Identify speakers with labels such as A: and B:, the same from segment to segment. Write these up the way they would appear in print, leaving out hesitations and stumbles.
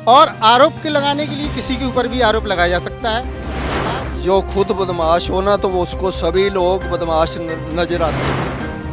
A: और आरोप के लगाने के लिए किसी के ऊपर भी आरोप लगाया जा सकता है।
B: जो खुद बदमाश होना तो वो उसको सभी लोग बदमाश नजर आते हैं।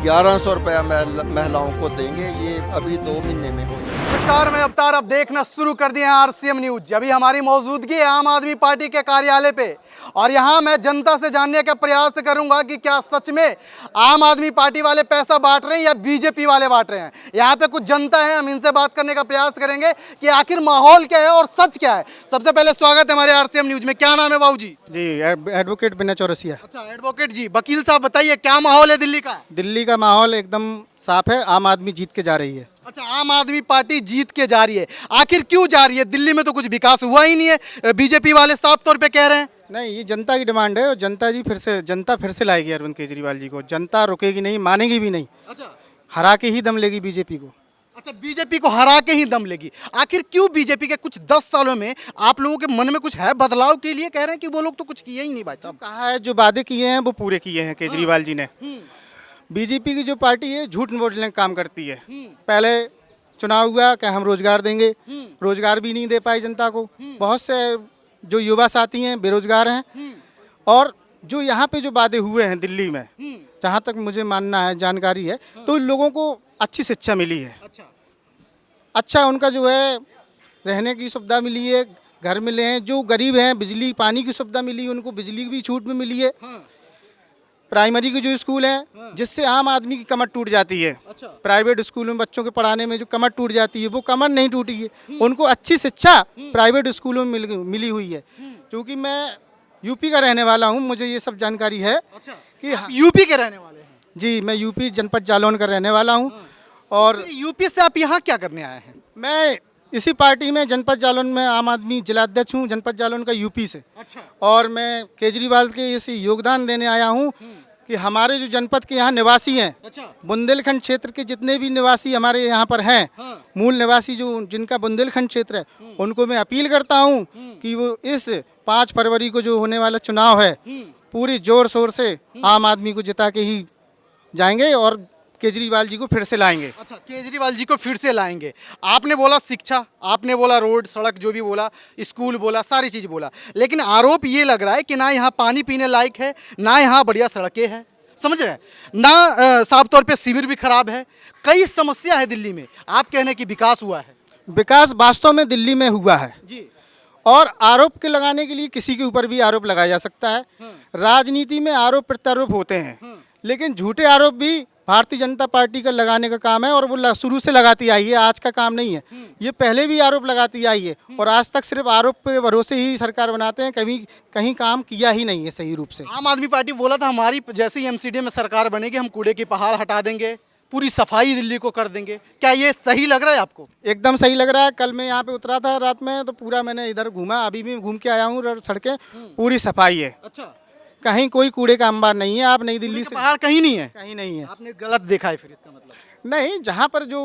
B: 1100 रुपया महिलाओं को देंगे, ये अभी 2 महीने में हो जाएगा।
C: नमस्कार, मैं अवतार। अब देखना शुरू कर दिए हैं आरसीएम न्यूज। अभी हमारी मौजूदगी है आम आदमी पार्टी के कार्यालय पे और यहाँ मैं जनता से जानने का प्रयास करूंगा कि क्या सच में आम आदमी पार्टी वाले पैसा बांट रहे हैं या बीजेपी वाले बांट रहे हैं। यहाँ पे कुछ जनता है, हम इनसे बात करने का प्रयास करेंगे कि आखिर माहौल क्या है और सच क्या है। सबसे पहले स्वागत है हमारे आरसीएम न्यूज में। क्या नाम है बाबू जी?
A: जी, एडवोकेट बिना चौरसिया।
C: अच्छा एडवोकेट जी, वकील साहब बताइए क्या माहौल है दिल्ली का?
A: दिल्ली का माहौल एकदम साफ है, आम आदमी जीत के जा रही है।
C: अच्छा, आम आदमी पार्टी जीत के जा रही है। आखिर क्यों जा रही है? दिल्ली में तो कुछ विकास हुआ ही नहीं है, बीजेपी वाले साफ तौर पे कह रहे हैं।
A: नहीं, ये जनता की डिमांड है और जनता फिर से लाएगी अरविंद केजरीवाल जी को। जनता रुकेगी नहीं, मानेगी भी नहीं,
C: अच्छा
A: हरा के ही दम लेगी बीजेपी को।
C: अच्छा, बीजेपी को हरा के ही दम लेगी। आखिर क्यों बीजेपी के कुछ 10 सालों में आप लोगों के मन में कुछ है बदलाव के लिए? कह रहे हैं कि वो लोग तो कुछ किए ही नहीं भाई साहब।
A: कहा है जो वादे किए हैं वो पूरे किए हैं केजरीवाल जी ने। बीजेपी की जो पार्टी है झूठ बोलने का काम करती है। पहले चुनाव हुआ कि हम रोजगार देंगे, रोजगार भी नहीं दे पाई जनता को। बहुत से जो युवा साथी हैं बेरोजगार हैं। और जो यहाँ पे जो वादे हुए हैं दिल्ली में, जहाँ तक मुझे मानना है, जानकारी है, तो लोगों को अच्छी शिक्षा मिली है। अच्छा उनका जो है रहने की सुविधा मिली है, घर मिले हैं। जो गरीब हैं बिजली पानी की सुविधा मिली, उनको बिजली की भी छूट में मिली है। प्राइमरी के जो स्कूल हैं जिससे आम आदमी की कमर टूट जाती है।
C: अच्छा।
A: प्राइवेट स्कूल में बच्चों के पढ़ाने में जो कमर टूट जाती है वो कमर नहीं टूटी है। उनको अच्छी शिक्षा प्राइवेट स्कूलों में मिली हुई है। क्योंकि मैं यूपी का रहने वाला हूँ, मुझे ये सब जानकारी है।
C: अच्छा,
A: कि
C: आप यूपी के रहने वाले हैं?
A: जी, मैं यूपी जनपद जालौन का रहने वाला हूँ। और
C: यूपी से आप यहाँ क्या करने आए हैं?
A: मैं इसी पार्टी में जनपद जालौन में आम आदमी जिलाध्यक्ष हूँ, जनपद जालौन का यूपी से।
C: अच्छा।
A: और मैं केजरीवाल के इस योगदान देने आया हूँ कि हमारे जो जनपद के यहाँ निवासी हैं,
C: अच्छा।
A: बुंदेलखंड क्षेत्र के जितने भी निवासी हमारे यहाँ पर हैं, मूल निवासी जो जिनका बुंदेलखंड क्षेत्र है, उनको मैं अपील करता हूँ कि वो इस 5 फरवरी को जो होने वाला चुनाव है पूरी जोर शोर से आम आदमी को जिता के ही जाएंगे और केजरीवाल जी को फिर से लाएंगे।
C: अच्छा, केजरीवाल जी को फिर से लाएंगे। आपने बोला शिक्षा, आपने बोला रोड सड़क, जो भी बोला, स्कूल बोला, सारी चीज़ बोला, लेकिन आरोप ये लग रहा है कि ना यहाँ पानी पीने लायक है, ना यहाँ बढ़िया सड़कें हैं, समझ रहे हैं ना, साफ तौर पे शिविर भी खराब है, कई समस्या है दिल्ली में। आप कहने की विकास हुआ है।
A: विकास वास्तव में दिल्ली में हुआ है
C: जी।
A: और आरोप के लगाने के लिए किसी के ऊपर भी आरोप लगाया जा सकता है। राजनीति में आरोप प्रत्यारोप होते हैं, लेकिन झूठे आरोप भी भारतीय जनता पार्टी का लगाने का काम है और वो शुरू से लगाती आई है, आज का काम नहीं है। ये पहले भी आरोप लगाती आई है और आज तक सिर्फ आरोप पे भरोसे ही सरकार बनाते हैं, कभी कहीं काम किया ही नहीं है सही रूप से।
C: आम आदमी पार्टी बोला था हमारी जैसे ही एमसीडी में सरकार बनेगी हम कूड़े की पहाड़ हटा देंगे, पूरी सफाई दिल्ली को कर देंगे। क्या ये सही लग रहा है आपको?
A: एकदम सही लग रहा है। कल मैं यहाँ पे उतरा था रात में, तो पूरा मैंने इधर घूमा, अभी भी घूम के आया हूँ। सड़कें पूरी सफाई है।
C: अच्छा,
A: कहीं कोई कूड़े का अंबार नहीं है। आप नई दिल्ली से
C: पहाड़ कहीं नहीं है?
A: कहीं नहीं है।
C: आपने गलत देखा है फिर, इसका मतलब।
A: नहीं, जहाँ पर जो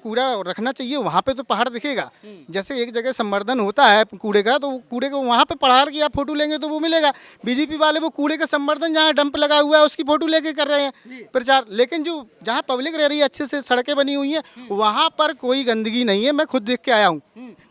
A: कूड़ा रखना चाहिए वहाँ पे तो पहाड़ दिखेगा। जैसे एक जगह संवर्धन होता है कूड़े का, तो कूड़े को वहाँ पे पहाड़ की आप फोटो लेंगे तो वो मिलेगा। बीजेपी वाले वो कूड़े का संवर्धन जहाँ डंप लगा हुआ है उसकी फोटो लेके कर रहे हैं प्रचार। लेकिन जो जहाँ पब्लिक रह रही है, अच्छे से सड़कें बनी हुई हैं, वहाँ पर कोई गंदगी नहीं है। मैं खुद देख के आया हूँ।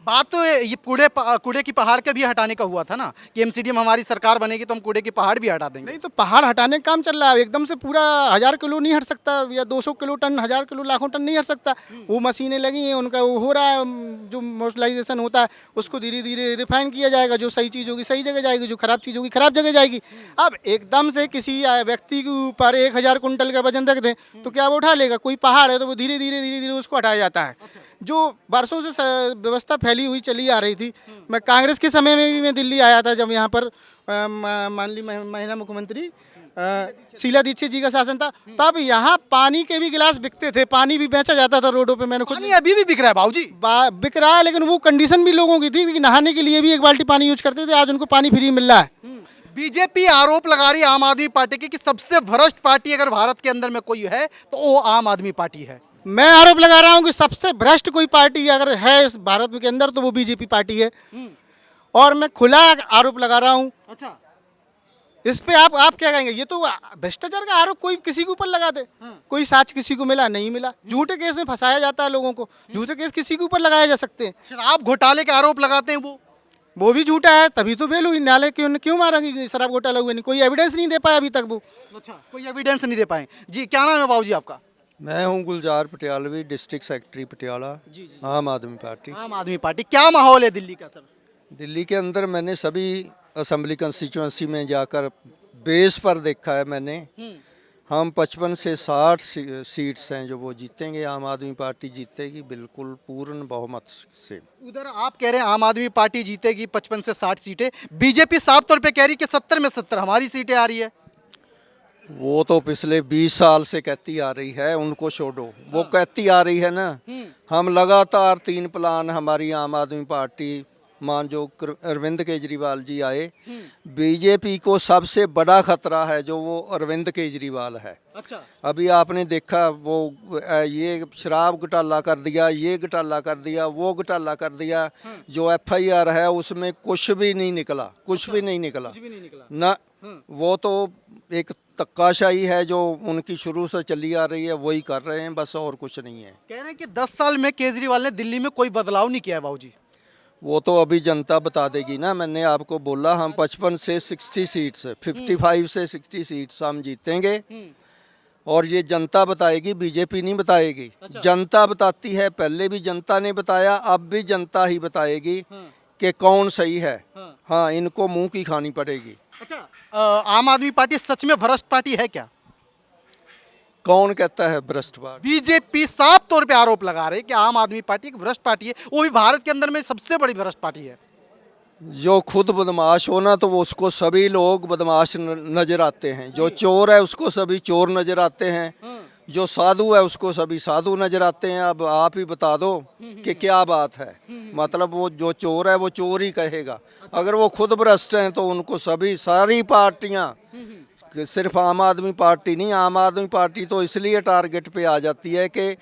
C: बात तो ये कूड़े की पहाड़ के भी हटाने का हुआ था ना कि एमसीडी में हमारी सरकार बनेगी तो हम कूड़े की पहाड़ भी हटा देंगे।
A: नहीं, तो पहाड़ हटाने का काम चल रहा है। एकदम से पूरा 1000 किलो नहीं हट सकता, या 200 किलो टन, 1000 किलो, लाखों टन नहीं हट सकता। वो मशीनें लगी हैं, उनका वो हो रहा है। जो मॉइस्चराइजेशन होता है उसको धीरे धीरे रिफाइन किया जाएगा। जो सही चीज़ होगी सही जगह जाएगी, जो खराब चीज़ होगी खराब जगह जाएगी। अब एकदम से किसी व्यक्ति के ऊपर 1000 कुंटल का वजन रख दें तो क्या वो उठा लेगा? कोई पहाड़ है तो वो धीरे धीरे उसको हटाया जाता है। जो वर्षों से व्यवस्था फैली हुई चली आ रही थी। मैं कांग्रेस के समय में भी मैं दिल्ली आया था, जब यहाँ पर माननीय महिला मुख्यमंत्री शीला दीक्षित जी का शासन था, तब यहाँ पानी के भी गिलास बिकते थे, पानी भी बेचा जाता था रोडों पे। मैंने खुद
C: पानी अभी भी बिक रहा है बाबूजी?
A: बिक रहा है, लेकिन वो कंडीशन भी लोगों की थी कि नहाने के लिए भी 1 बाल्टी पानी यूज करते थे। आज उनको पानी फ्री मिल रहा है।
C: बीजेपी आरोप लगा रही है आम आदमी पार्टी की कि सबसे भ्रष्ट पार्टी अगर भारत के अंदर में कोई है तो वो आम आदमी पार्टी है।
A: मैं आरोप लगा रहा हूँ कि सबसे भ्रष्ट कोई पार्टी अगर है इस भारत के अंदर तो वो बीजेपी पार्टी है। और मैं खुला आरोप लगा रहा हूँ।
C: अच्छा,
A: इस पे आप क्या कहेंगे? ये तो भ्रष्टाचार का आरोप कोई किसी के ऊपर लगा दे, कोई साक्ष्य किसी को मिला नहीं मिला, झूठे केस में फंसाया जाता है लोगों को। झूठे केस किसी के ऊपर लगाए जा सकते हैं,
C: शराब घोटाले के आरोप लगाते हैं
A: वो भी झूठा है, तभी तो बेल हुई। न्यायालय क्यों मारेंगे? शराब घोटाला हुआ नहीं, कोई एविडेंस नहीं दे पाया अभी तक वो।
C: अच्छा, कोई एविडेंस नहीं दे पाए। जी, क्या नाम है बाबू जी आपका?
B: मैं हूँ गुलजार पटियालवी, डिस्ट्रिक्ट सेक्रेटरी पटियाला,
C: जी, जी।
B: आम आदमी पार्टी।
C: आम आदमी पार्टी, क्या माहौल है दिल्ली का सर?
B: दिल्ली के अंदर मैंने सभी असेंबली कंस्टिट्यूंसी में जाकर बेस पर देखा है मैंने। हम 55 से 60 सीट्स हैं जो वो जीतेंगे, आम आदमी पार्टी जीतेगी बिल्कुल पूर्ण बहुमत से।
C: उधर आप कह रहे हैं आम आदमी पार्टी जीतेगी 55 से 60 सीटें, बीजेपी साफ तौर पे कह रही है कि 70 में 70 हमारी सीटें आ रही है।
B: वो तो पिछले 20 साल से कहती आ रही है, उनको छोड़ो, वो कहती आ रही है ना। हम लगातार 3 प्लान हमारी आम आदमी पार्टी मान जो अरविंद केजरीवाल जी आए, बीजेपी को सबसे बड़ा खतरा है जो वो अरविंद केजरीवाल है।
C: अच्छा,
B: अभी आपने देखा वो ये शराब घोटाला कर दिया, ये घोटाला कर दिया, वो घोटाला कर दिया, जो एफआईआर है उसमें कुछ भी नहीं निकला, कुछ भी नहीं निकला ना। वो तो एक तक्काशाही है जो उनकी शुरू से चली आ रही है, वही कर रहे हैं बस, और कुछ नहीं है।
C: कह रहे हैं कि 10 साल में केजरीवाल ने दिल्ली में कोई बदलाव नहीं किया है बाबू जी।
B: वो तो अभी जनता बता देगी ना। मैंने आपको बोला हम 55 से 60 सीट्स, 55 से 60 सीट्स हम जीतेंगे, और ये जनता बताएगी, बीजेपी नहीं बताएगी। जनता बताती है, पहले भी जनता ने बताया, अब भी जनता ही बताएगी कि कौन सही है। हाँ, इनको मुंह की खानी पड़ेगी।
C: अच्छा, आम आदमी पार्टी सच में भ्रष्ट पार्टी है क्या?
B: कौन कहता है भ्रष्ट पार्टी?
C: बीजेपी साफ तौर पे आरोप लगा रहे हैं कि आम आदमी पार्टी एक भ्रष्ट पार्टी है, वो भी भारत के अंदर में सबसे बड़ी भ्रष्ट पार्टी है।
B: जो खुद बदमाश हो ना तो वो उसको सभी लोग बदमाश नजर आते हैं। जो चोर है उसको सभी चोर नजर आते हैं, जो साधु है उसको सभी साधु नजर आते हैं। अब आप ही बता दो कि क्या बात है। मतलब वो जो चोर है वो चोर ही कहेगा। अगर वो खुद भ्रष्ट हैं तो उनको सभी सारी पार्टियां, सिर्फ आम आदमी पार्टी नहीं, आम आदमी पार्टी तो इसलिए टारगेट पे आ जाती है कि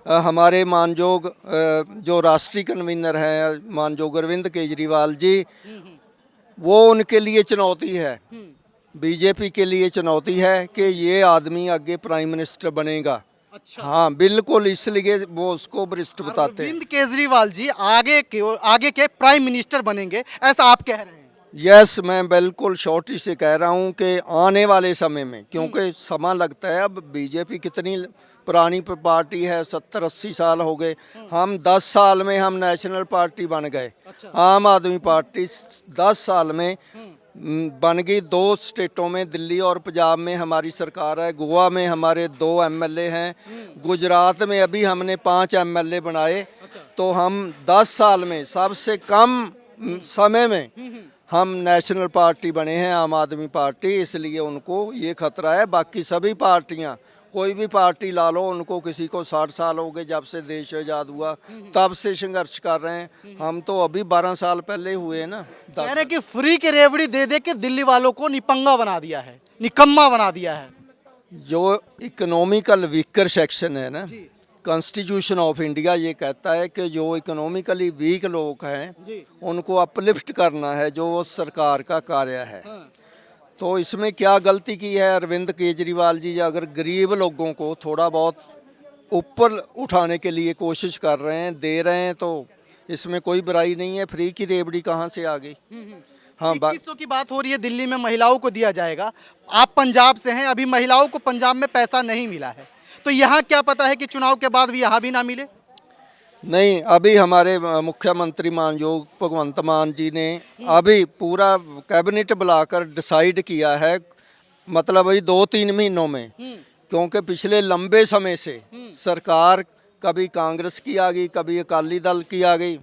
B: हमारे मानजोग जो राष्ट्रीय कन्वीनर हैं मानजोग अरविंद केजरीवाल जी, वो उनके लिए चुनौती है, बीजेपी के लिए चुनौती है कि ये आदमी आगे प्राइम मिनिस्टर बनेगा।
C: अच्छा,
B: हाँ बिल्कुल, इसलिए वो उसको भ्रष्ट बताते हैं।
C: अरविंद केजरीवाल जी आगे के प्राइम मिनिस्टर बनेंगे, ऐसा आप कह रहे हैं?
B: यस, मैं बिल्कुल शॉर्टी से कह रहा हूँ कि आने वाले समय में, क्योंकि समय लगता है। अब बीजेपी कितनी पुरानी पार्टी है, 70-80 साल हो गए। हम 10 साल में हम नेशनल पार्टी बन गए। आम आदमी पार्टी 10 साल में बन गई। 2 स्टेटों में, दिल्ली और पंजाब में हमारी सरकार है, गोवा में हमारे 2 एमएलए हैं, गुजरात में अभी हमने 5 एमएलए बनाए। तो हम 10 साल में सबसे कम समय में हम नेशनल पार्टी बने हैं, आम आदमी पार्टी। इसलिए उनको ये खतरा है। बाकी सभी पार्टियां, कोई भी पार्टी ला लो, उनको किसी को 60 साल हो गए जब से देश आज़ाद हुआ, तब से संघर्ष कर रहे हैं। हम तो अभी 12 साल पहले हुए ना।
C: कह रहे कि फ्री की रेवड़ी दे दे के दिल्ली वालों को निपंगा बना दिया है, निकम्मा बना दिया है।
B: जो इकोनॉमिकल वीकर सेक्शन है ना, कॉन्स्टिट्यूशन ऑफ इंडिया ये कहता है कि जो इकोनॉमिकली वीक लोग हैं उनको अपलिफ्ट करना है, जो वो सरकार का कार्य है। तो इसमें क्या गलती की है अरविंद केजरीवाल जी? अगर गरीब लोगों को थोड़ा बहुत ऊपर उठाने के लिए कोशिश कर रहे हैं, दे रहे हैं, तो इसमें कोई बुराई नहीं है। फ्री की रेवड़ी कहाँ से आ गई? हाँ,
C: 2100 की बात हो रही है, दिल्ली में महिलाओं को दिया जाएगा। आप पंजाब से हैं, अभी महिलाओं को पंजाब में पैसा नहीं मिला है, तो यहाँ क्या पता है कि चुनाव के बाद भी यहाँ भी ना मिले?
B: नहीं, अभी हमारे मुख्यमंत्री मानयोग भगवंत मान जी ने अभी पूरा कैबिनेट बुलाकर डिसाइड किया है, मतलब अभी 2-3 महीनों में। क्योंकि पिछले लंबे समय से सरकार कभी कांग्रेस की आ गई, कभी अकाली दल की आ गई,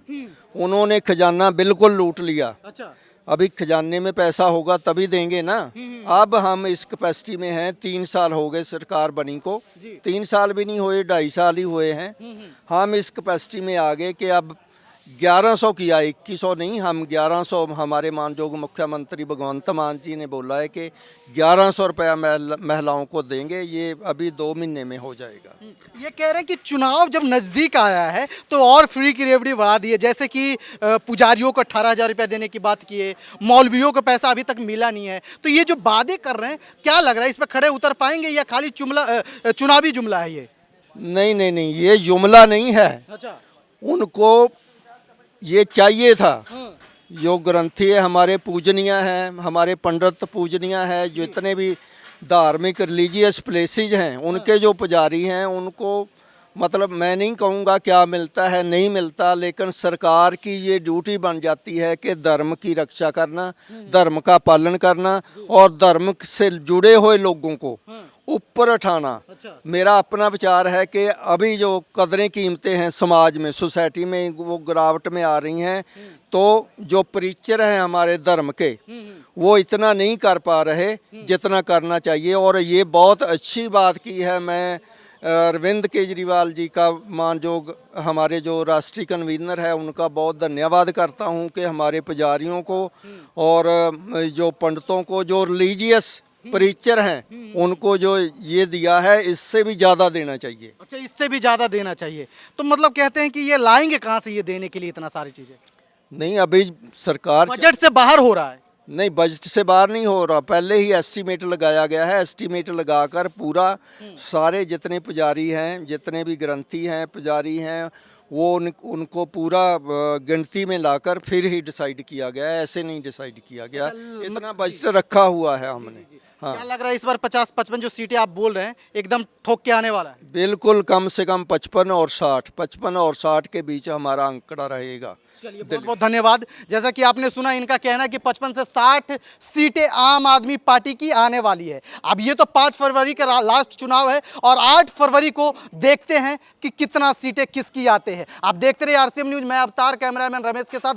B: उन्होंने खजाना बिल्कुल लूट लिया।
C: अच्छा,
B: अभी खजाने में पैसा होगा तभी देंगे ना। अब हम इस कैपेसिटी में हैं, 3 साल हो गए सरकार बनी को, 3 साल भी नहीं हुए, 2.5 साल ही हुए हैं। हम इस कैपेसिटी में आ गए कि अब 1100 किया, 2100 नहीं, हम 1100, हमारे मानयोग मुख्यमंत्री भगवंत मान जी ने बोला है कि 1100 रुपया महिलाओं को देंगे, ये अभी 2 महीने में हो जाएगा।
C: ये कह रहे हैं कि चुनाव जब नजदीक आया है तो और फ्री की रेवड़ी बढ़ा दी है, जैसे कि पुजारियों को 18,000 रुपया देने की बात की है, मौलवियों को पैसा अभी तक मिला नहीं है। तो ये जो वादे कर रहे हैं, क्या लग रहा है इस पर खड़े उतर पाएंगे या खाली चुनावी जुमला है ये?
B: नहीं नहीं नहीं, ये जुमला नहीं है,
C: अच्छा।
B: उनको ये चाहिए था। जो ग्रंथी है हमारे पूजनीय हैं, हमारे पंडित पूजनीय है, जितने भी धार्मिक रिलीजियस प्लेसेस हैं उनके जो पुजारी हैं उनको, मतलब मैं नहीं कहूँगा क्या मिलता है नहीं मिलता, लेकिन सरकार की ये ड्यूटी बन जाती है कि धर्म की रक्षा करना, धर्म का पालन करना और धर्म से जुड़े हुए लोगों को ऊपर उठाना।
C: अच्छा।
B: मेरा अपना विचार है कि अभी जो कदरें कीमतें हैं समाज में, सोसाइटी में, वो गिरावट में आ रही हैं, तो जो प्रीचर हैं हमारे धर्म के वो इतना नहीं कर पा रहे जितना करना चाहिए। और ये बहुत अच्छी बात की है, मैं अरविंद केजरीवाल जी का मानयोग हमारे जो राष्ट्रीय कन्वीनर है उनका बहुत धन्यवाद करता हूं कि हमारे पुजारियों को और जो पंडितों को, जो रिलीजियस प्रीचर हैं उनको जो ये दिया है, इससे भी ज़्यादा देना चाहिए।
C: अच्छा, इससे भी ज़्यादा देना चाहिए। तो मतलब कहते हैं कि ये लाएंगे कहाँ से ये देने के लिए इतना सारी चीज़ें?
B: नहीं, अभी सरकार
C: बजट से बाहर हो रहा है।
B: नहीं, बजट से बाहर नहीं हो रहा, पहले ही एस्टीमेट लगाया गया है। एस्टीमेट लगाकर पूरा सारे जितने पुजारी हैं, जितने भी ग्रंथी हैं, पुजारी हैं, वो उनको पूरा गिनती में लाकर फिर ही डिसाइड किया गया है, ऐसे नहीं डिसाइड किया गया। इतना बजट रखा हुआ है हमने। हाँ,
C: क्या लग रहा है इस बार 50-55 जो सीटें आप बोल रहे हैं एकदम ठोक के आने वाला है?
B: बिल्कुल, कम से कम 55 और 60 के बीच हमारा आंकड़ा रहेगा।
C: चलिए, बहुत बहुत धन्यवाद। जैसा कि आपने सुना, इनका कहना है कि 55 से 60 सीटें आम आदमी पार्टी की आने वाली है। अब ये तो 5 फरवरी का लास्ट चुनाव है और 8 फरवरी को देखते हैं कि कितना सीटें किसकी आते हैं। आप देखते रहिए आरसीएम न्यूज। मैं अवतार, कैमरामैन रमेश के साथ।